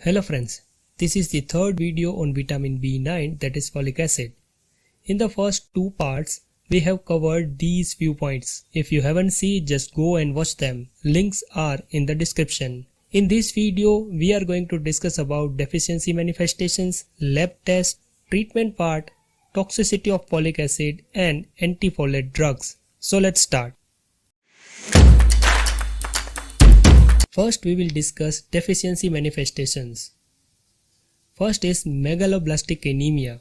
Hello friends, this is the third video on vitamin B9, that is folic acid. In the first two parts, we have covered these few points. If you haven't seen, just go and watch them. Links are in the description. In this video, we are going to discuss about deficiency manifestations, lab test, treatment part, toxicity of folic acid and antifolate drugs. So let's start. First, we will discuss deficiency manifestations. First is megaloblastic anemia.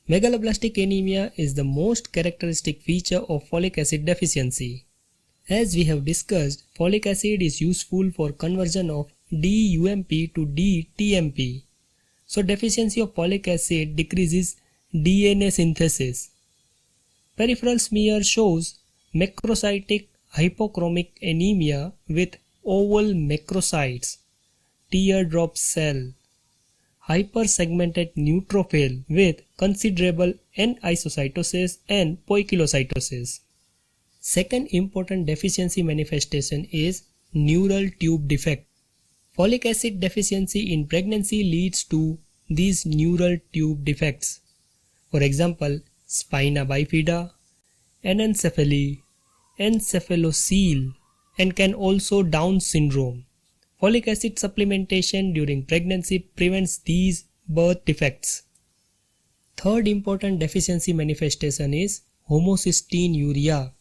Megaloblastic anemia is the most characteristic feature of folic acid deficiency. As we have discussed, folic acid is useful for conversion of DUMP to DTMP. So deficiency of folic acid decreases DNA synthesis. Peripheral smear shows macrocytic hypochromic anemia with oval macrocytes, teardrop cell, hypersegmented neutrophil with considerable N-isocytosis and poikilocytosis. Second important deficiency manifestation is neural tube defect. Folic acid deficiency in pregnancy leads to these neural tube defects. For example, spina bifida, anencephaly, encephalocele, and can also Down syndrome. Folic acid supplementation during pregnancy prevents these birth defects. Third important deficiency manifestation is homocystinuria.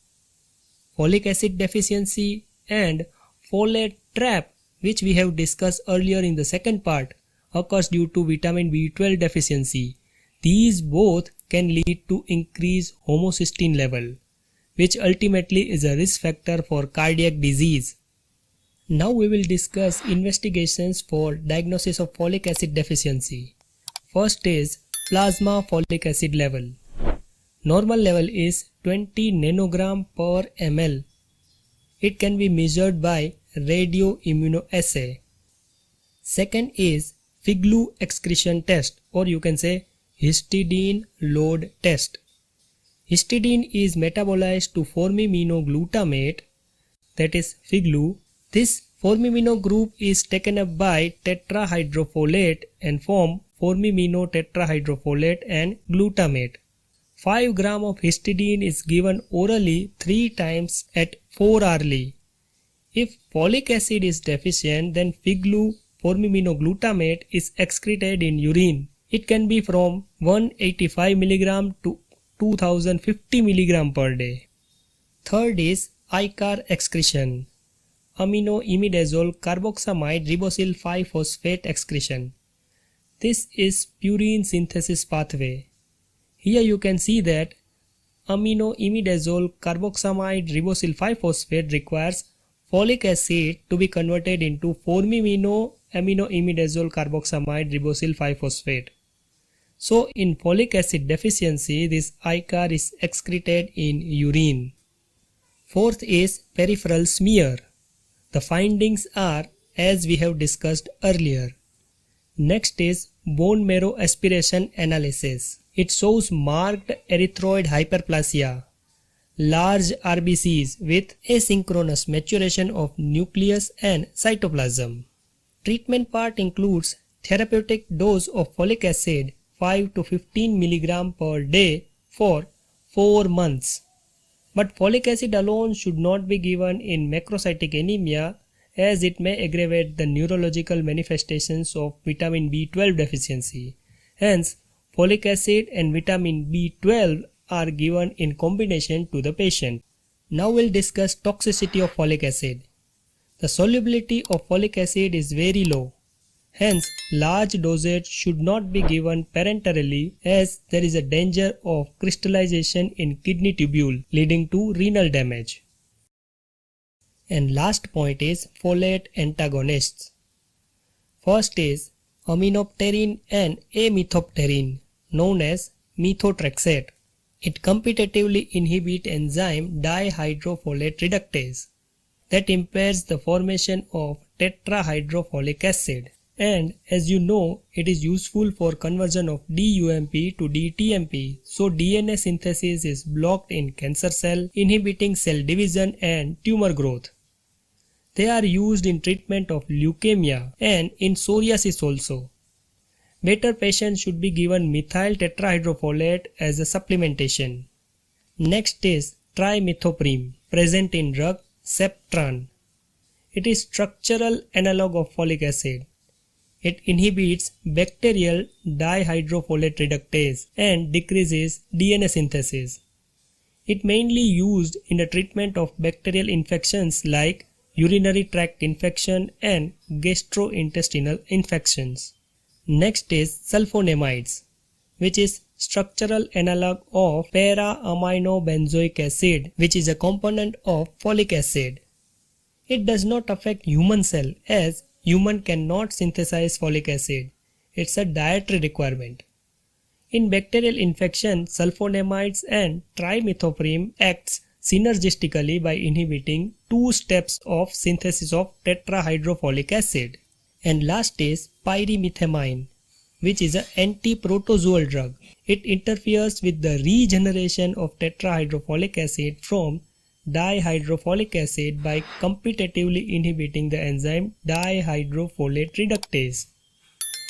Folic acid deficiency and folate trap, which we have discussed earlier in the second part, occurs due to vitamin B12 deficiency. These both can lead to increased homocysteine level, which ultimately is a risk factor for cardiac disease. Now we will discuss investigations for diagnosis of folic acid deficiency. First is plasma folic acid level. Normal level is 20 nanogram per ml. It can be measured by radioimmunoassay. Second is Figlu excretion test, or you can say histidine load test. Histidine is metabolized to formiminoglutamate, that is Figlu. This formimino group is taken up by tetrahydrofolate and form formiminotetrahydrofolate and glutamate. 5 gram of histidine is given orally 3 times at 4 hourly. If folic acid is deficient, then Figlu formiminoglutamate is excreted in urine. It can be from 185 mg to 2050 mg per day. Third is ICAR excretion. Aminoimidazole carboxamide ribosyl 5-phosphate excretion. This is purine synthesis pathway. Here you can see that aminoimidazole carboxamide ribosyl 5-phosphate requires folic acid to be converted into formiminoaminoimidazole carboxamide ribosyl 5-phosphate. So in folic acid deficiency, this ICAR is excreted in urine. Fourth is peripheral smear. The findings are as we have discussed earlier. Next is bone marrow aspiration analysis. It shows marked erythroid hyperplasia, large RBCs with asynchronous maturation of nucleus and cytoplasm. Treatment part includes therapeutic dose of folic acid 5 to 15 mg per day for 4 months. But folic acid alone should not be given in macrocytic anemia, as it may aggravate the neurological manifestations of vitamin B12 deficiency. Hence, folic acid and vitamin B12 are given in combination to the patient. Now we'll discuss toxicity of folic acid. The solubility of folic acid is very low. Hence, large dosage should not be given parenterally, as there is a danger of crystallization in kidney tubule leading to renal damage. And last point is folate antagonists. First is aminopterin and amethopterin, known as methotrexate. It competitively inhibits enzyme dihydrofolate reductase that impairs the formation of tetrahydrofolic acid. And as you know, it is useful for conversion of DUMP to DTMP, so DNA synthesis is blocked in cancer cell, inhibiting cell division and tumor growth. They are used in treatment of leukemia and in psoriasis also. Better patients should be given methyl tetrahydrofolate as a supplementation. Next is trimethoprim, present in drug Septran. It is structural analog of folic acid. It inhibits bacterial dihydrofolate reductase and decreases DNA synthesis. It mainly used in the treatment of bacterial infections like urinary tract infection and gastrointestinal infections. Next is sulfonamides, which is structural analog of para-aminobenzoic acid, which is a component of folic acid. It does not affect human cell as human cannot synthesize folic acid. It's a dietary requirement. In bacterial infection, sulfonamides and trimethoprim acts synergistically by inhibiting two steps of synthesis of tetrahydrofolic acid. And last is pyrimethamine, which is an anti-protozoal drug. It interferes with the regeneration of tetrahydrofolic acid from dihydrofolic acid by competitively inhibiting the enzyme dihydrofolate reductase.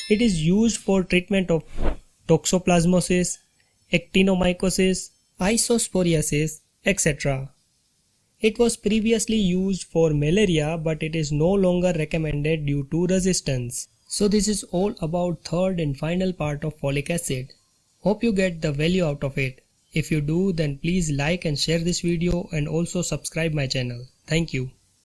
It is used for treatment of toxoplasmosis, actinomycosis, isosporiasis, etc. It was previously used for malaria, but it is no longer recommended due to resistance. So this is all about third and final part of folic acid. Hope you get the value out of it. If you do, then please like and share this video and also subscribe my channel. Thank you.